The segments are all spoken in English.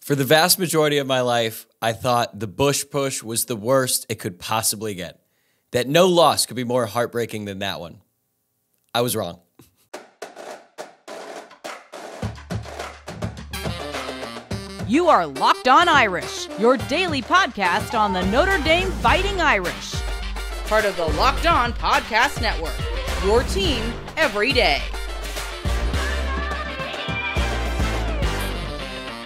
For the vast majority of my life, I thought the Bush push was the worst it could possibly get. That no loss could be more heartbreaking than that one. I was wrong. You are Locked On Irish, your daily podcast on the Notre Dame Fighting Irish. Part of the Locked On Podcast Network, your team every day.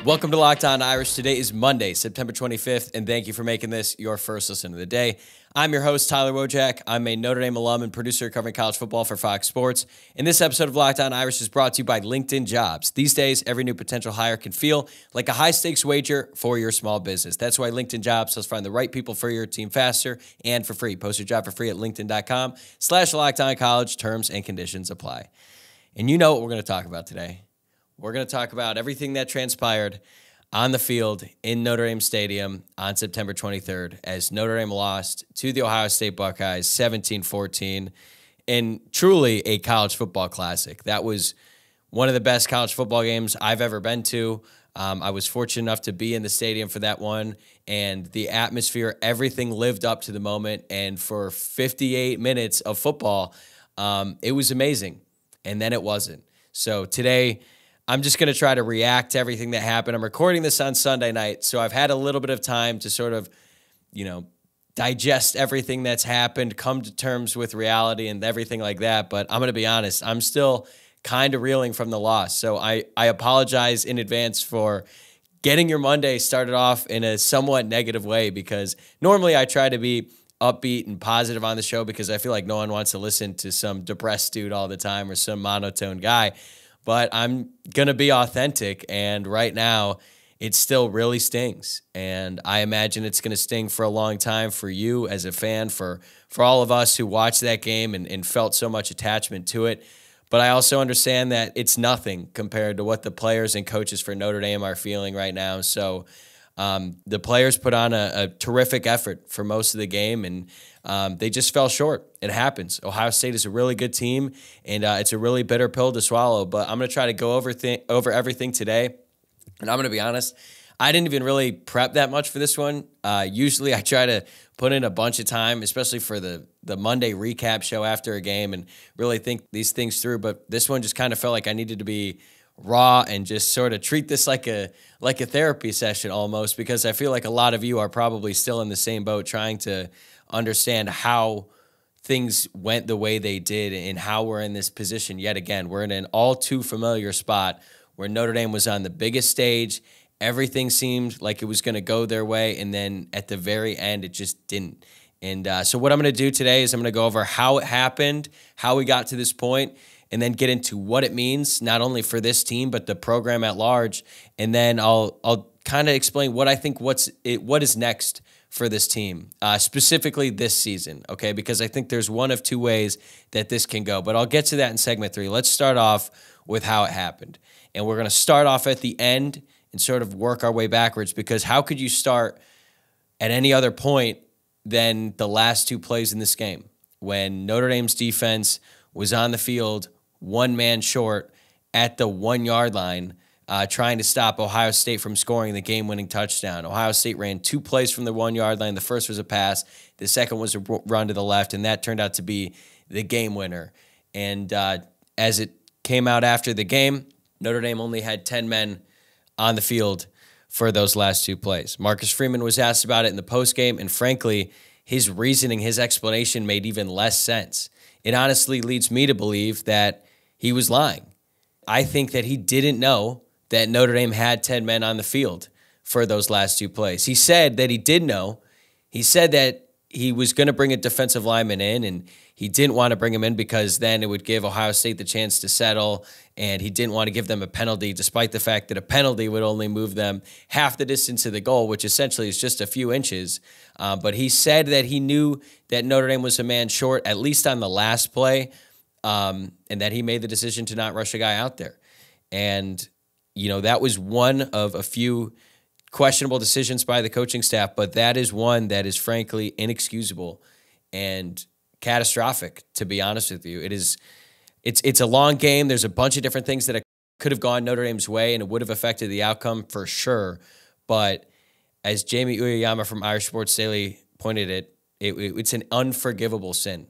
Welcome to Locked On Irish. Today is Monday, September 25th, and thank you for making this your first listen of the day. I'm your host, Tyler Wojciak. I'm a Notre Dame alum and producer covering college football for Fox Sports. And this episode of Locked On Irish is brought to you by LinkedIn Jobs. These days, every new potential hire can feel like a high-stakes wager for your small business. That's why LinkedIn Jobs helps find the right people for your team faster and for free. Post your job for free at linkedin.com/LockedOnCollege. Terms and conditions apply. And you know what we're going to talk about today. We're going to talk about everything that transpired on the field in Notre Dame Stadium on September 23rd as Notre Dame lost to the Ohio State Buckeyes 17-14 in truly a college football classic. That was one of the best college football games I've ever been to. I was fortunate enough to be in the stadium for that one, and the atmosphere, everything lived up to the moment. And for 58 minutes of football, it was amazing. And then it wasn't. So today, I'm just going to try to react to everything that happened. I'm recording this on Sunday night, so I've had a little bit of time to sort of, digest everything that's happened, come to terms with reality and everything like that. But I'm going to be honest, I'm still kind of reeling from the loss. So I apologize in advance for getting your Monday started off in a somewhat negative way, because normally I try to be upbeat and positive on the show because I feel like no one wants to listen to some depressed dude all the time or some monotone guy. But I'm going to be authentic, and right now it still really stings. And I imagine it's going to sting for a long time for you as a fan, for all of us who watched that game and felt so much attachment to it. But I also understand that it's nothing compared to what the players and coaches for Notre Dame are feeling right now. So the players put on a terrific effort for most of the game, and they just fell short. It happens. Ohio State is a really good team, and it's a really bitter pill to swallow. But I'm going to try to go over everything today. And I'm going to be honest, I didn't even really prep that much for this one. Usually I try to put in a bunch of time, especially for the Monday recap show after a game, and really think these things through. But this one just kind of felt like I needed to be raw and just sort of treat this like a therapy session almost, because I feel like a lot of you are probably still in the same boat trying to understand how things went the way they did and how we're in this position yet again. We're in an all too familiar spot where Notre Dame was on the biggest stage. Everything seemed like it was going to go their way, and then at the very end, it just didn't. And so what I'm going to do today is I'm going to go over how it happened, how we got to this point, and then get into what it means, not only for this team, but the program at large. And then I'll kind of explain what I think what is next for this team, specifically this season, okay? Because I think there's one of two ways that this can go. But I'll get to that in segment 3. Let's start off with how it happened. And we're going to start off at the end and sort of work our way backwards, because how could you start at any other point than the last 2 plays in this game, when Notre Dame's defense was on the field one man short at the 1-yard line, trying to stop Ohio State from scoring the game-winning touchdown. Ohio State ran 2 plays from the 1-yard line. The first was a pass. The second was a run to the left, and that turned out to be the game winner. And as it came out after the game, Notre Dame only had 10 men on the field for those last 2 plays. Marcus Freeman was asked about it in the postgame, and frankly, his reasoning, his explanation made even less sense. It honestly leads me to believe that he was lying. I think that he didn't know that Notre Dame had 10 men on the field for those last 2 plays. He said that he did know. He said that he was going to bring a defensive lineman in, and he didn't want to bring him in because then it would give Ohio State the chance to settle, and he didn't want to give them a penalty, despite the fact that a penalty would only move them half the distance to the goal, which essentially is just a few inches. But he said that he knew that Notre Dame was a man short, at least on the last play, and that he made the decision to not rush a guy out there. And, that was one of a few questionable decisions by the coaching staff, but that is one that is frankly inexcusable and catastrophic, to be honest with you. It's a long game. There's a bunch of different things that could have gone Notre Dame's way, and it would have affected the outcome for sure. But as Jamie Uyeyama from Irish Sports Daily pointed it's an unforgivable sin.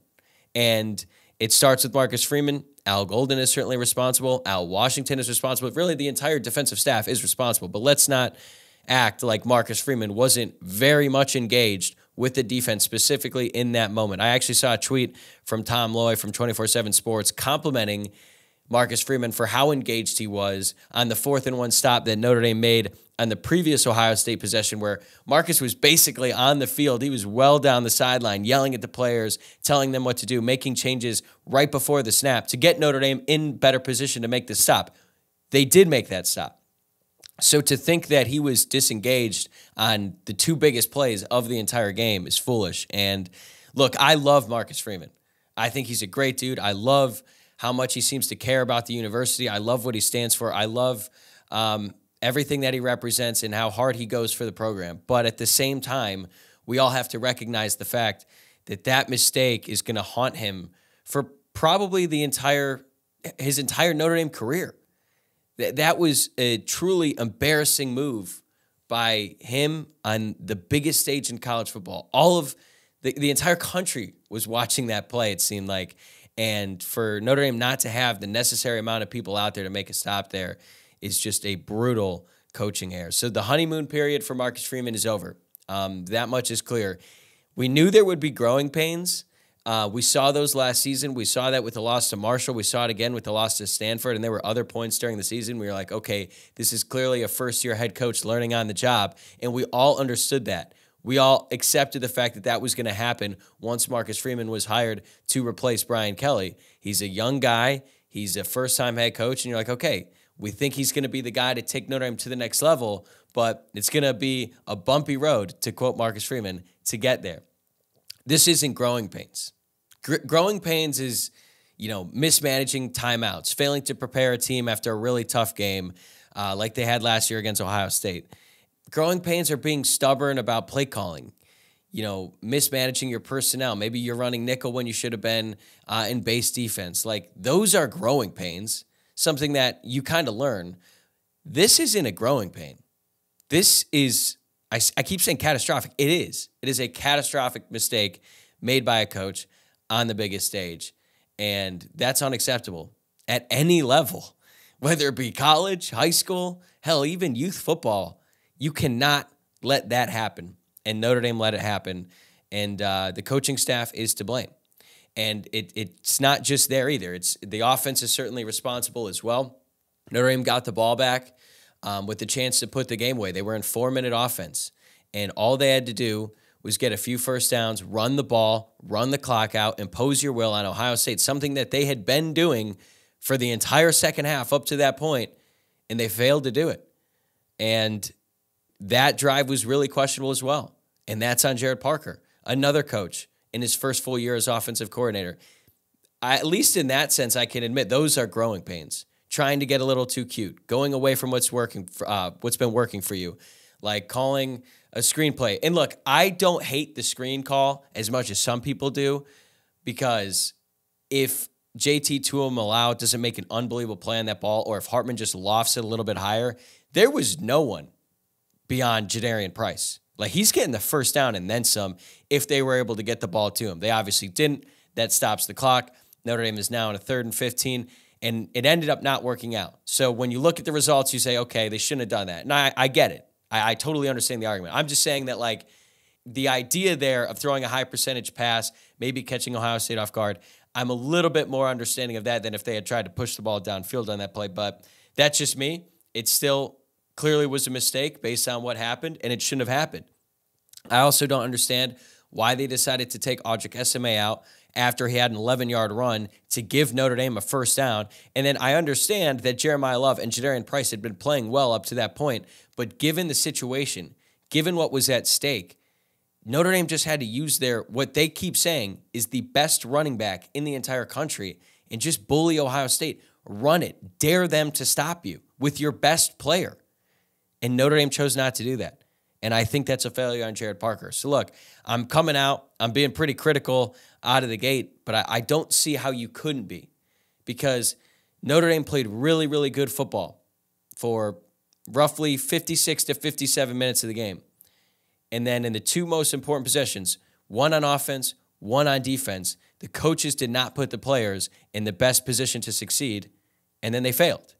And it starts with Marcus Freeman. Al Golden is certainly responsible. Al Washington is responsible. Really, the entire defensive staff is responsible. But let's not act like Marcus Freeman wasn't very much engaged with the defense, specifically in that moment. I actually saw a tweet from Tom Loy from 24/7 Sports complimenting Marcus Freeman for how engaged he was on the 4th-and-1 stop that Notre Dame made on the previous Ohio State possession, where Marcus was basically on the field. He was well down the sideline, yelling at the players, telling them what to do, making changes right before the snap to get Notre Dame in better position to make the stop. They did make that stop. So to think that he was disengaged on the two biggest plays of the entire game is foolish. And look, I love Marcus Freeman. I think he's a great dude. I love how much he seems to care about the university. I love what he stands for. I love everything that he represents and how hard he goes for the program. But at the same time, we all have to recognize the fact that that mistake is going to haunt him for probably his entire Notre Dame career. That was a truly embarrassing move by him on the biggest stage in college football. All of the entire country was watching that play, it seemed like. And for Notre Dame not to have the necessary amount of people out there to make a stop there is just a brutal coaching error. So the honeymoon period for Marcus Freeman is over. That much is clear. We knew there would be growing pains. We saw those last season. We saw that with the loss to Marshall. We saw it again with the loss to Stanford, and there were other points during the season. We were like, okay, this is clearly a first-year head coach learning on the job, and we all understood that. We all accepted the fact that that was going to happen once Marcus Freeman was hired to replace Brian Kelly. He's a young guy. He's a first-time head coach, and you're like, okay, we think he's going to be the guy to take Notre Dame to the next level, but it's going to be a bumpy road, to quote Marcus Freeman, to get there. This isn't growing pains. Growing pains is, mismanaging timeouts, failing to prepare a team after a really tough game like they had last year against Ohio State. Growing pains are being stubborn about play calling, mismanaging your personnel. Maybe you're running nickel when you should have been in base defense. Like, those are growing pains, something that you kind of learn. This isn't a growing pain. This is, I keep saying catastrophic. It is. It is a catastrophic mistake made by a coach on the biggest stage, and that's unacceptable at any level, whether it be college, high school, hell, even youth football. You cannot let that happen, and Notre Dame let it happen, and the coaching staff is to blame. And it's not just there either. It's the offense is certainly responsible as well. Notre Dame got the ball back with the chance to put the game away. They were in 4-minute offense, and all they had to do was get a few first downs, run the ball, run the clock out, impose your will on Ohio State, something that they had been doing for the entire second half up to that point, and they failed to do it. And that drive was really questionable as well, and that's on Jared Parker, another coach in his first full year as offensive coordinator. At least in that sense, I can admit those are growing pains, trying to get a little too cute, going away from what's been working for you, like calling a screenplay. And look, I don't hate the screen call as much as some people do, because if JT Tuimoloau doesn't make an unbelievable play on that ball, or if Hartman just lofts it a little bit higher, there was no one beyond Jadarian Price. Like, he's getting the first down and then some if they were able to get the ball to him. They obviously didn't. That stops the clock. Notre Dame is now in a 3rd and 15, and it ended up not working out. So when you look at the results, you say, okay, they shouldn't have done that. And I get it. I totally understand the argument. I'm just saying that, like, the idea there of throwing a high percentage pass, maybe catching Ohio State off guard, I'm a little bit more understanding of that than if they had tried to push the ball downfield on that play. But that's just me. It still clearly was a mistake based on what happened, and it shouldn't have happened. I also don't understand why they decided to take Audric Esime out after he had an 11-yard run to give Notre Dame a first down. And then I understand that Jeremiah Love and Jadarian Price had been playing well up to that point, but given the situation, given what was at stake, Notre Dame just had to use what they keep saying is the best running back in the entire country, and just bully Ohio State. Run it. Dare them to stop you with your best player. And Notre Dame chose not to do that. And I think that's a failure on Jared Parker. So look, I'm coming out. I'm being pretty critical out of the gate, but I don't see how you couldn't be, because Notre Dame played really, really good football for roughly 56 to 57 minutes of the game. And then in the two most important possessions, one on offense, one on defense, the coaches did not put the players in the best position to succeed, and then they failed.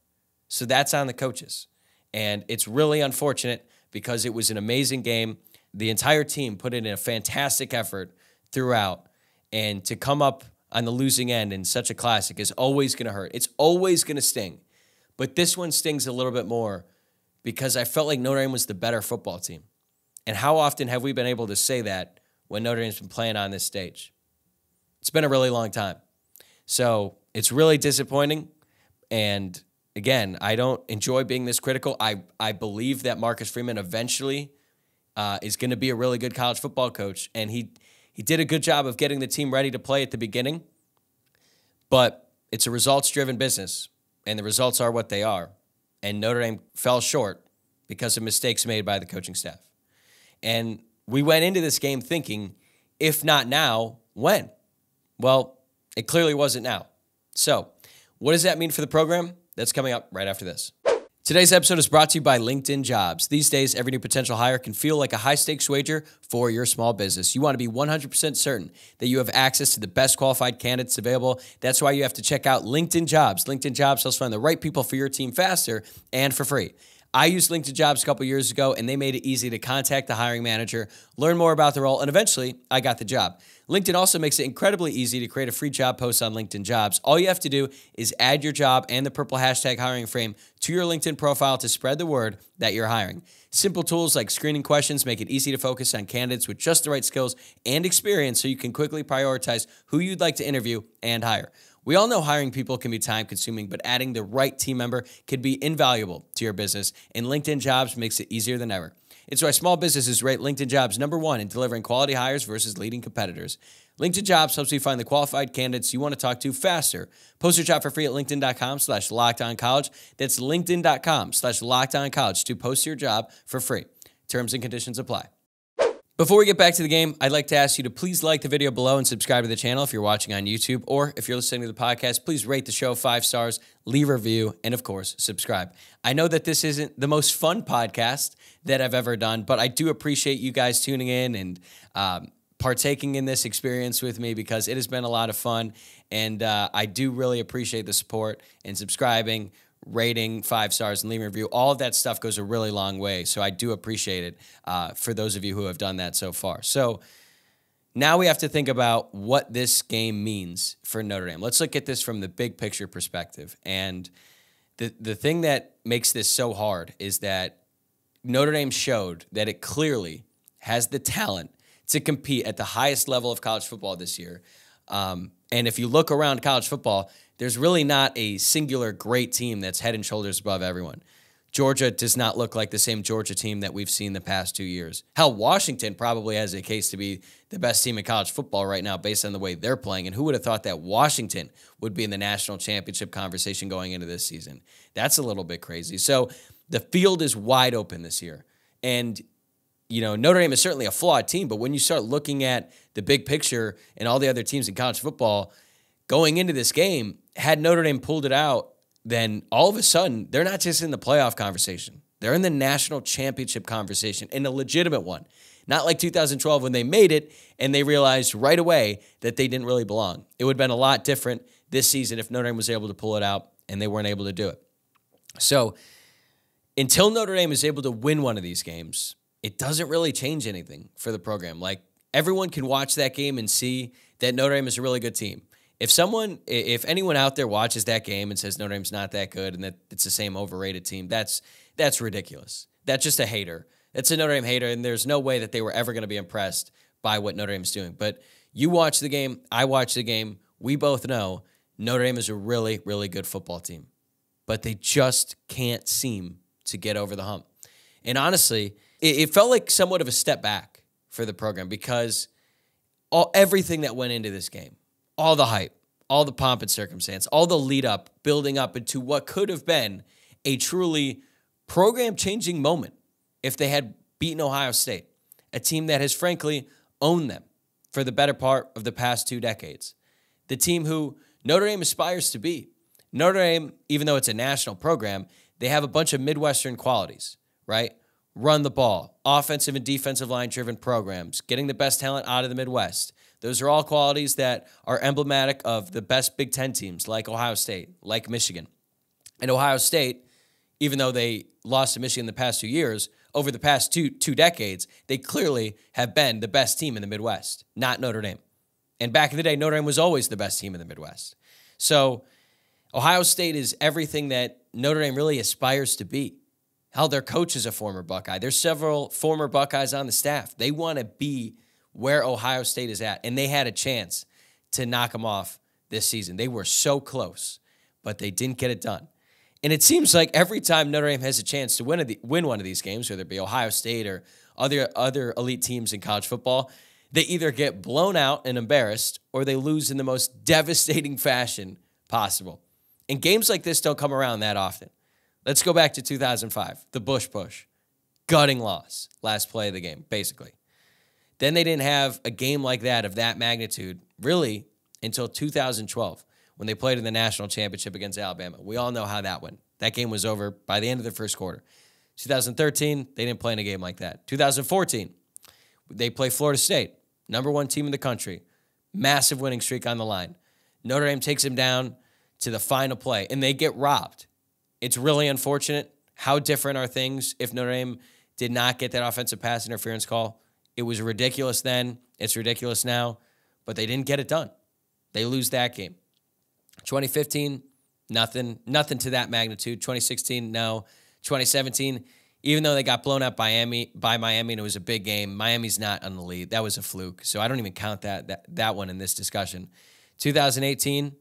So that's on the coaches. And it's really unfortunate because it was an amazing game. The entire team put in a fantastic effort throughout, and to come up on the losing end in such a classic is always going to hurt. It's always going to sting. But this one stings a little bit more because I felt like Notre Dame was the better football team. And how often have we been able to say that when Notre Dame's been playing on this stage? It's been a really long time. So it's really disappointing. And again, I don't enjoy being this critical. I believe that Marcus Freeman eventually is going to be a really good college football coach. And he did a good job of getting the team ready to play at the beginning. But it's a results-driven business, and the results are what they are. And Notre Dame fell short because of mistakes made by the coaching staff. And we went into this game thinking, if not now, when? Well, it clearly wasn't now. So, what does that mean for the program? That's coming up right after this. Today's episode is brought to you by LinkedIn Jobs. These days, every new potential hire can feel like a high-stakes wager for your small business. You want to be 100% certain that you have access to the best qualified candidates available. That's why you have to check out LinkedIn Jobs. LinkedIn Jobs helps find the right people for your team faster and for free. I used LinkedIn Jobs a couple years ago, and they made it easy to contact the hiring manager, learn more about the role, and eventually, I got the job. LinkedIn also makes it incredibly easy to create a free job post on LinkedIn Jobs. All you have to do is add your job and the purple hashtag hiring frame to your LinkedIn profile to spread the word that you're hiring. Simple tools like screening questions make it easy to focus on candidates with just the right skills and experience so you can quickly prioritize who you'd like to interview and hire. We all know hiring people can be time-consuming, but adding the right team member can be invaluable to your business, and LinkedIn Jobs makes it easier than ever. It's why small businesses rate LinkedIn Jobs #1 in delivering quality hires versus leading competitors. LinkedIn Jobs helps you find the qualified candidates you want to talk to faster. Post your job for free at linkedin.com/lockedoncollege. That's linkedin.com/lockedoncollege to post your job for free. Terms and conditions apply. Before we get back to the game, I'd like to ask you to please like the video below and subscribe to the channel if you're watching on YouTube, or if you're listening to the podcast, please rate the show 5 stars, leave a review, and of course, subscribe. I know that this isn't the most fun podcast that I've ever done, but I do appreciate you guys tuning in and partaking in this experience with me because it has been a lot of fun, and I do really appreciate the support and subscribing, rating 5 stars, and leaving a review. All of that stuff goes a really long way, so I do appreciate it for those of you who have done that so far. So now we have to think about what this game means for Notre Dame. Let's look at this from the big picture perspective. And the thing that makes this so hard is that Notre Dame showed that it clearly has the talent to compete at the highest level of college football this year. And if you look around college football, there's really not a singular great team that's head and shoulders above everyone. Georgia does not look like the same Georgia team that we've seen the past 2 years. Hell, Washington probably has a case to be the best team in college football right now based on the way they're playing. And who would have thought that Washington would be in the national championship conversation going into this season? That's a little bit crazy. So the field is wide open this year. And you know, Notre Dame is certainly a flawed team, but when you start looking at the big picture and all the other teams in college football going into this game, had Notre Dame pulled it out, then all of a sudden, they're not just in the playoff conversation. They're in the national championship conversation, in a legitimate one. Not like 2012 when they made it and they realized right away that they didn't really belong. It would have been a lot different this season if Notre Dame was able to pull it out and they weren't able to do it. So until Notre Dame is able to win one of these games, it doesn't really change anything for the program. Like, everyone can watch that game and see that Notre Dame is a really good team. If anyone out there watches that game and says Notre Dame's not that good and that it's the same overrated team, that's ridiculous. That's just a hater. That's a Notre Dame hater, and there's no way that they were ever going to be impressed by what Notre Dame's doing. But you watch the game, I watch the game, we both know Notre Dame is a really, really good football team. But they just can't seem to get over the hump. And honestly, it felt like somewhat of a step back for the program because everything that went into this game, all the hype, all the pomp and circumstance, all the lead up, building up into what could have been a truly program-changing moment if they had beaten Ohio State, a team that has frankly owned them for the better part of the past 2 decades. The team who Notre Dame aspires to be. Notre Dame, even though it's a national program, they have a bunch of Midwestern qualities, right? Run the ball, offensive and defensive line-driven programs, getting the best talent out of the Midwest. Those are all qualities that are emblematic of the best Big Ten teams like Ohio State, like Michigan. And Ohio State, even though they lost to Michigan the past 2 years, over the past two decades, they clearly have been the best team in the Midwest, not Notre Dame. And back in the day, Notre Dame was always the best team in the Midwest. So Ohio State is everything that Notre Dame really aspires to be. Hell, their coach is a former Buckeye. There's several former Buckeyes on the staff. They want to be where Ohio State is at, and they had a chance to knock them off this season. They were so close, but they didn't get it done. And it seems like every time Notre Dame has a chance to win one of these games, whether it be Ohio State or other elite teams in college football, they either get blown out and embarrassed or they lose in the most devastating fashion possible. And games like this don't come around that often. Let's go back to 2005, the Bush push. Gutting loss, last play of the game, basically. Then they didn't have a game like that of that magnitude, really, until 2012, when they played in the national championship against Alabama. We all know how that went. That game was over by the end of the first quarter. 2013, they didn't play in a game like that. 2014, they play Florida State, #1 team in the country, massive winning streak on the line. Notre Dame takes them down to the final play, and they get robbed. It's really unfortunate. How different are things if Notre Dame did not get that offensive pass interference call? It was ridiculous then. It's ridiculous now. But they didn't get it done. They lose that game. 2015, nothing to that magnitude. 2016, no. 2017, even though they got blown out by Miami and it was a big game, Miami's not on the lead. That was a fluke. So I don't even count that one in this discussion. 2018,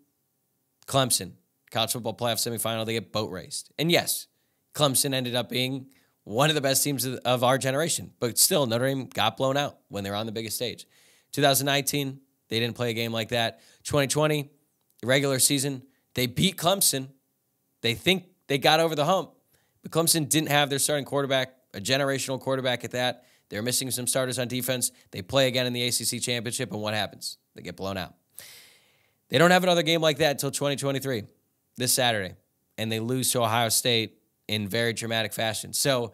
Clemson, college football playoff semifinal, they get boat raced. And yes, Clemson ended up being one of the best teams of our generation. But still, Notre Dame got blown out when they were on the biggest stage. 2019, they didn't play a game like that. 2020, regular season, they beat Clemson. They think they got over the hump. But Clemson didn't have their starting quarterback, a generational quarterback at that. They're missing some starters on defense. They play again in the ACC championship, and what happens? They get blown out. They don't have another game like that until 2023, this Saturday, and they lose to Ohio State in very dramatic fashion. So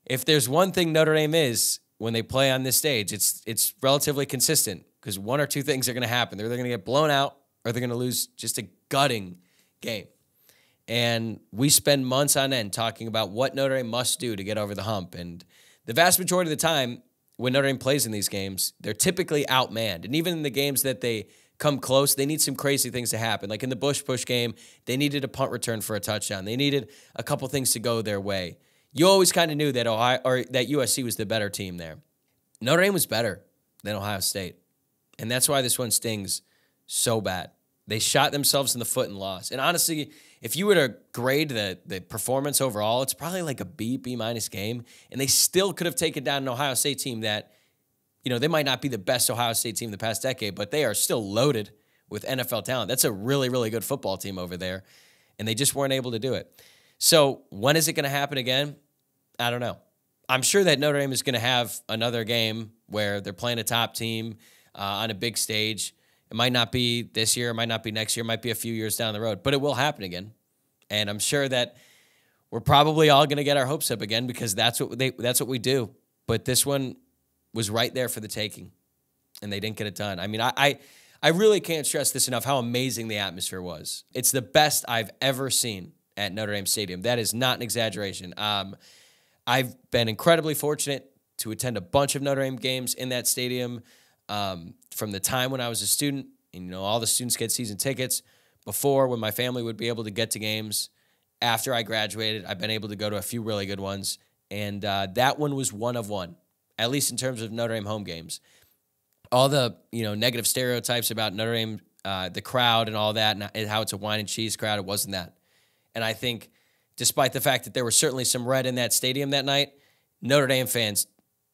if there's one thing Notre Dame is when they play on this stage, it's relatively consistent because one or two things are going to happen. They're either going to get blown out or they're going to lose just a gutting game. And we spend months on end talking about what Notre Dame must do to get over the hump. And the vast majority of the time when Notre Dame plays in these games, they're typically outmanned. And even in the games that they come close, they need some crazy things to happen. Like in the Bush push game, they needed a punt return for a touchdown. They needed a couple things to go their way. You always kind of knew that that USC was the better team there. Notre Dame was better than Ohio State. And that's why this one stings so bad. They shot themselves in the foot and lost. And honestly, if you were to grade the performance overall, it's probably like a B-minus game. And they still could have taken down an Ohio State team that, you know, they might not be the best Ohio State team in the past decade, but they are still loaded with NFL talent. That's a really, really good football team over there, and they just weren't able to do it. So when is it going to happen again? I don't know. I'm sure that Notre Dame is going to have another game where they're playing a top team on a big stage. It might not be this year. It might not be next year. It might be a few years down the road, but it will happen again. And I'm sure that we're probably all going to get our hopes up again because that's what we do. But this one was right there for the taking, and they didn't get it done. I mean, I really can't stress this enough, how amazing the atmosphere was. It's the best I've ever seen at Notre Dame Stadium. That is not an exaggeration. I've been incredibly fortunate to attend a bunch of Notre Dame games in that stadium from the time when I was a student, and, you know, all the students get season tickets. Before, when my family would be able to get to games. After I graduated, I've been able to go to a few really good ones, and that one was one of one. At least in terms of Notre Dame home games. All the, you know, negative stereotypes about Notre Dame, the crowd and all that, and how it's a wine and cheese crowd, it wasn't that. And I think despite the fact that there was certainly some red in that stadium that night, Notre Dame fans,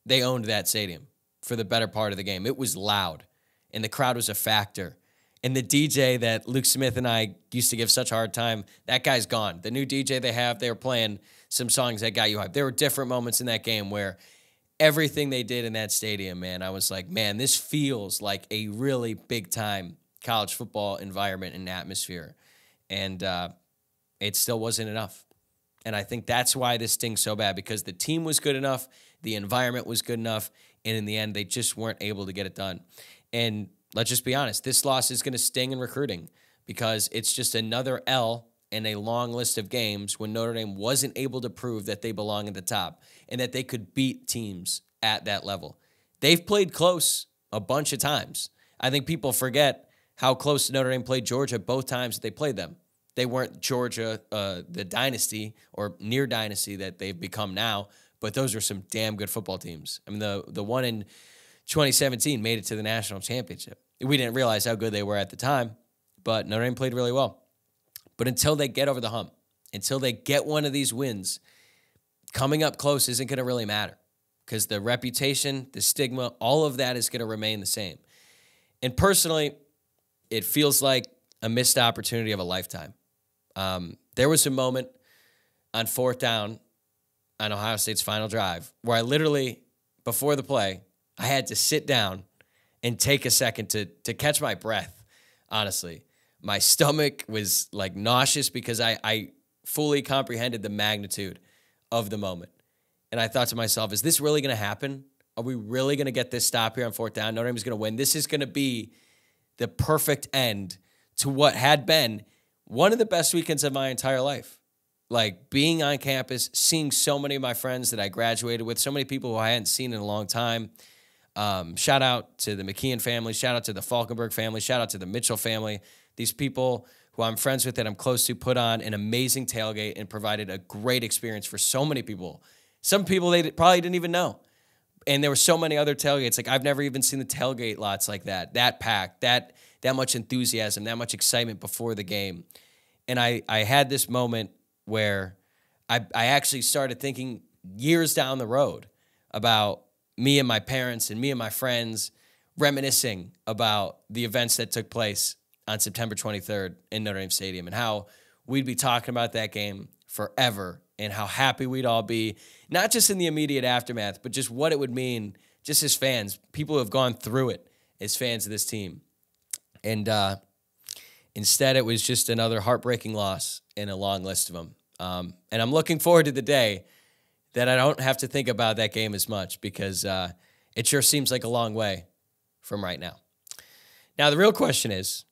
they owned that stadium for the better part of the game. It was loud, and the crowd was a factor. And the DJ that Luke Smith and I used to give such a hard time, that guy's gone. The new DJ they were playing some songs that got you hyped. There were different moments in that game where everything they did in that stadium, man, I was like, man, this feels like a really big-time college football environment and atmosphere. And it still wasn't enough. And I think that's why this stings so bad, because the team was good enough, the environment was good enough, and in the end, they just weren't able to get it done. And let's just be honest, this loss is going to sting in recruiting because it's just another L in a long list of games when Notre Dame wasn't able to prove that they belong at the top and that they could beat teams at that level. They've played close a bunch of times. I think people forget how close Notre Dame played Georgia both times that they played them. They weren't Georgia, the dynasty or near dynasty that they've become now, but those are some damn good football teams. I mean, the one in 2017 made it to the national championship. We didn't realize how good they were at the time, but Notre Dame played really well. But until they get over the hump, until they get one of these wins, coming up close isn't going to really matter because the reputation, the stigma, all of that is going to remain the same. And personally, it feels like a missed opportunity of a lifetime. There was a moment on 4th down on Ohio State's final drive where I literally, before the play, I had to sit down and take a second to catch my breath, honestly. My stomach was like nauseous because I fully comprehended the magnitude of the moment. And I thought to myself, is this really going to happen? Are we really going to get this stop here on 4th down? Notre Dame is going to win. This is going to be the perfect end to what had been one of the best weekends of my entire life. Like being on campus, seeing so many of my friends that I graduated with, so many people who I hadn't seen in a long time. Shout out to the McKeon family. Shout out to the Falkenberg family. Shout out to the Mitchell family. These people who I'm friends with that I'm close to put on an amazing tailgate and provided a great experience for so many people. Some people they probably didn't even know. And there were so many other tailgates. Like I've never even seen the tailgate lots like that packed, that much enthusiasm, that much excitement before the game. And I had this moment where I actually started thinking years down the road about me and my parents and me and my friends reminiscing about the events that took place on September 23rd in Notre Dame Stadium and how we'd be talking about that game forever and how happy we'd all be, not just in the immediate aftermath, but just what it would mean just as fans, people who have gone through it as fans of this team. And instead, it was just another heartbreaking loss in a long list of them. And I'm looking forward to the day that I don't have to think about that game as much because it sure seems like a long way from right now. Now, the real question is,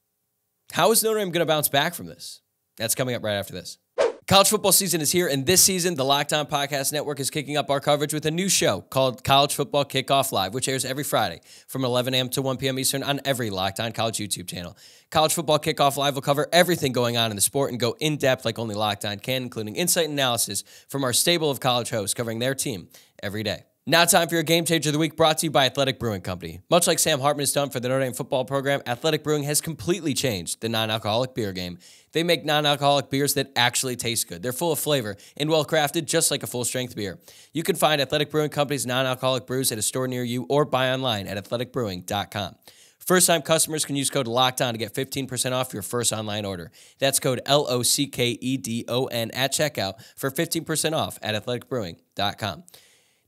how is Notre Dame going to bounce back from this? That's coming up right after this. College football season is here, and this season, the Locked On Podcast Network is kicking up our coverage with a new show called College Football Kickoff Live, which airs every Friday from 11 a.m. to 1 p.m. Eastern on every Locked On College YouTube channel. College Football Kickoff Live will cover everything going on in the sport and go in-depth like only Locked On can, including insight and analysis from our stable of college hosts covering their team every day. Now time for your Game Changer of the Week, brought to you by Athletic Brewing Company. Much like Sam Hartman has done for the Notre Dame football program, Athletic Brewing has completely changed the non-alcoholic beer game. They make non-alcoholic beers that actually taste good. They're full of flavor and well-crafted, just like a full-strength beer. You can find Athletic Brewing Company's non-alcoholic brews at a store near you or buy online at athleticbrewing.com. First-time customers can use code LOCKEDON to get 15% off your first online order. That's code LOCKEDON at checkout for 15% off at athleticbrewing.com.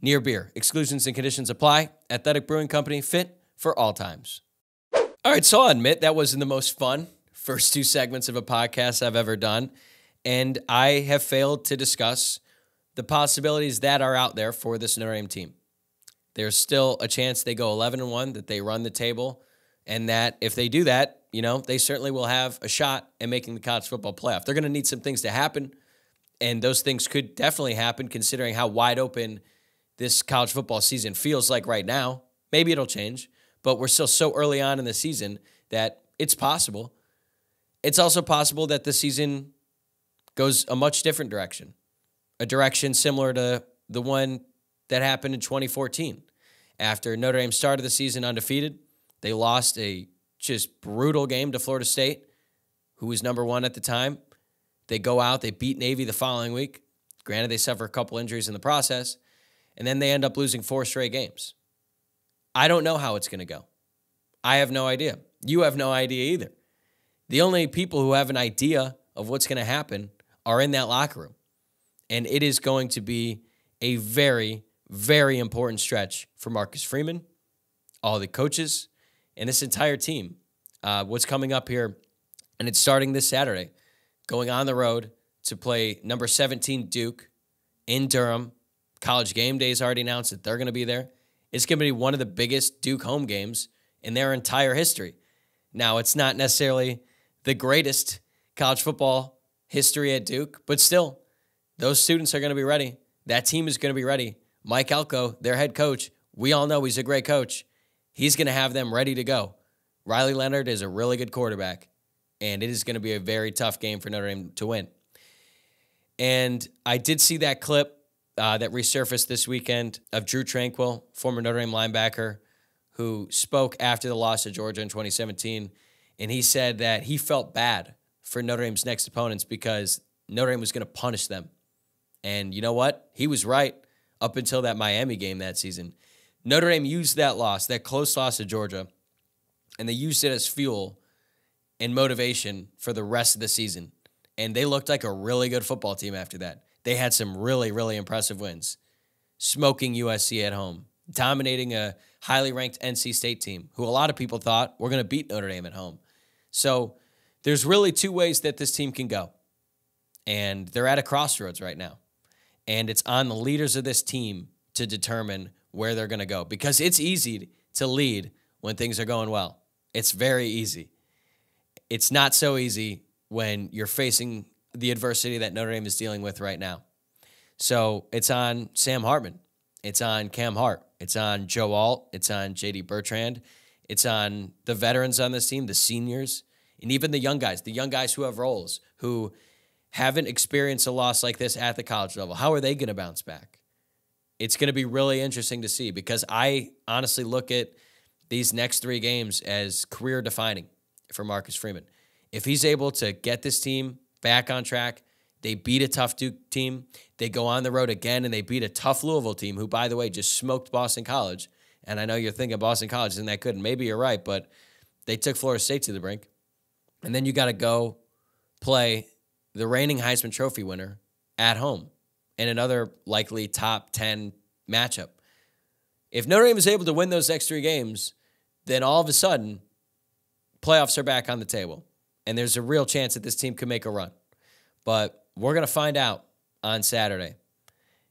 Near beer. Exclusions and conditions apply. Athletic Brewing Company, fit for all times. All right, so I'll admit that wasn't the most fun first two segments of a podcast I've ever done, and I have failed to discuss the possibilities that are out there for this Notre Dame team. There's still a chance they go 11-1, that they run the table, and that if they do that, you know, they certainly will have a shot at making the college football playoff. They're going to need some things to happen, and those things could definitely happen considering how wide open this college football season feels like right now. Maybe it'll change, but we're still so early on in the season that it's possible. It's also possible that the season goes a much different direction, a direction similar to the one that happened in 2014. After Notre Dame started the season undefeated, they lost a just brutal game to Florida State, who was number one at the time. They go out, they beat Navy the following week. Granted, they suffer a couple injuries in the process, and then they end up losing 4 straight games. I don't know how it's going to go. I have no idea. You have no idea either. The only people who have an idea of what's going to happen are in that locker room. And it is going to be a very, very important stretch for Marcus Freeman, all the coaches, and this entire team. What's coming up here, and it's starting this Saturday, going on the road to play number 17 Duke in Durham. College Game Day's already announced that they're going to be there. It's going to be one of the biggest Duke home games in their entire history. Now, it's not necessarily the greatest college football history at Duke, but still, those students are going to be ready. That team is going to be ready. Mike Elko, their head coach, we all know he's a great coach. He's going to have them ready to go. Riley Leonard is a really good quarterback, and it is going to be a very tough game for Notre Dame to win. And I did see that clip that resurfaced this weekend of Drew Tranquill, former Notre Dame linebacker, who spoke after the loss to Georgia in 2017, and he said that he felt bad for Notre Dame's next opponents because Notre Dame was going to punish them. And you know what? He was right up until that Miami game that season. Notre Dame used that loss, that close loss to Georgia, and they used it as fuel and motivation for the rest of the season. And they looked like a really good football team after that. They had some really, really impressive wins. Smoking USC at home, dominating a highly ranked NC State team, who a lot of people thought were going to beat Notre Dame at home. So there's really two ways that this team can go. And they're at a crossroads right now. And it's on the leaders of this team to determine where they're going to go. Because it's easy to lead when things are going well. It's very easy. It's not so easy when you're facing the adversity that Notre Dame is dealing with right now. So it's on Sam Hartman. It's on Cam Hart. It's on Joe Alt. It's on J.D. Bertrand. It's on the veterans on this team, the seniors, and even the young guys who have roles, who haven't experienced a loss like this at the college level. How are they going to bounce back? It's going to be really interesting to see because I honestly look at these next three games as career-defining for Marcus Freeman. If he's able to get this team back on track, they beat a tough Duke team, they go on the road again, and they beat a tough Louisville team who, by the way, just smoked Boston College. And I know you're thinking Boston College isn't that good, and maybe you're right, but they took Florida State to the brink. And then you got to go play the reigning Heisman Trophy winner at home in another likely top 10 matchup. If Notre Dame is able to win those next three games, then all of a sudden, playoffs are back on the table. And there's a real chance that this team could make a run. But we're going to find out on Saturday.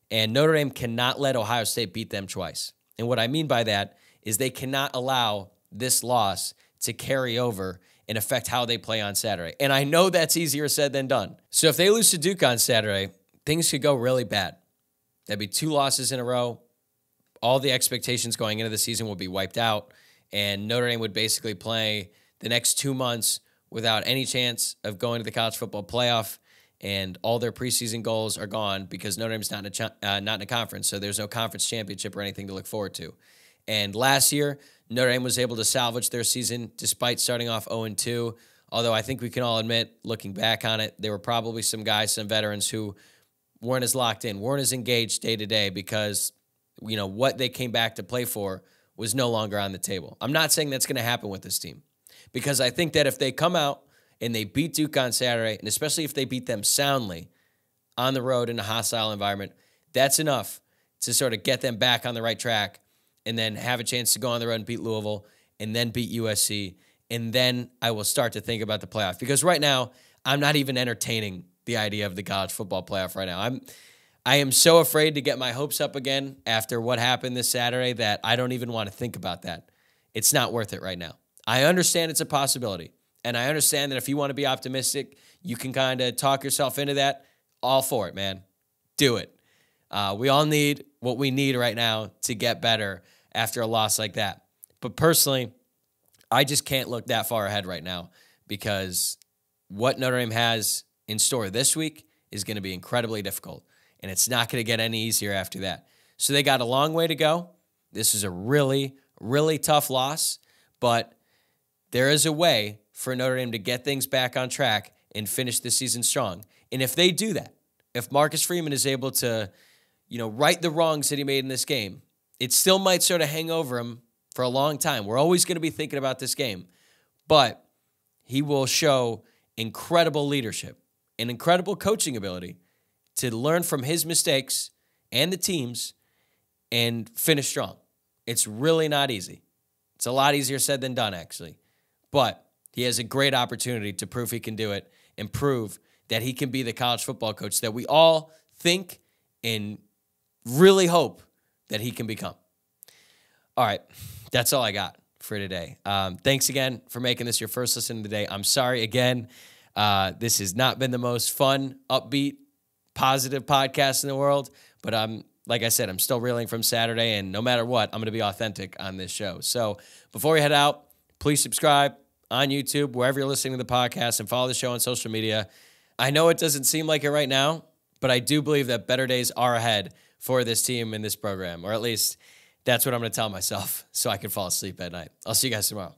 And Notre Dame cannot let Ohio State beat them twice. And what I mean by that is they cannot allow this loss to carry over and affect how they play on Saturday. And I know that's easier said than done. So if they lose to Duke on Saturday, things could go really bad. That'd be 2 losses in a row. All the expectations going into the season will be wiped out. And Notre Dame would basically play the next 2 months without any chance of going to the college football playoff. And all their preseason goals are gone because Notre Dame's not in a conference, so there's no conference championship or anything to look forward to. And last year, Notre Dame was able to salvage their season despite starting off 0-2, although I think we can all admit, looking back on it, there were probably some guys, some veterans who weren't as locked in, weren't as engaged day to day because, you know, what they came back to play for was no longer on the table. I'm not saying that's going to happen with this team because I think that if they come out and they beat Duke on Saturday, and especially if they beat them soundly on the road in a hostile environment, that's enough to sort of get them back on the right track and then have a chance to go on the road and beat Louisville and then beat USC. And then I will start to think about the playoff. Because right now, I'm not even entertaining the idea of the college football playoff right now. I am so afraid to get my hopes up again after what happened this Saturday that I don't even want to think about that. It's not worth it right now. I understand it's a possibility. And I understand that if you want to be optimistic, you can kind of talk yourself into that. All for it, man. Do it. We all need what we need right now to get better after a loss like that. But personally, I just can't look that far ahead right now because what Notre Dame has in store this week is going to be incredibly difficult. And it's not going to get any easier after that. So they got a long way to go. This is a really, really tough loss. But there is a way for Notre Dame to get things back on track and finish the season strong. And if they do that, if Marcus Freeman is able to, right the wrongs that he made in this game, it still might sort of hang over him for a long time. We're always going to be thinking about this game. But he will show incredible leadership and incredible coaching ability to learn from his mistakes and the team's and finish strong. It's really not easy. It's a lot easier said than done, actually. But he has a great opportunity to prove he can do it and prove that he can be the college football coach that we all think and really hope that he can become. All right, that's all I got for today. Thanks again for making this your first listen today. I'm sorry again. This has not been the most fun, upbeat, positive podcast in the world, but like I said, I'm still reeling from Saturday, and no matter what, I'm going to be authentic on this show. So before we head out, please subscribe on YouTube, wherever you're listening to the podcast, and follow the show on social media. I know it doesn't seem like it right now, but I do believe that better days are ahead for this team and this program, or at least that's what I'm going to tell myself so I can fall asleep at night. I'll see you guys tomorrow.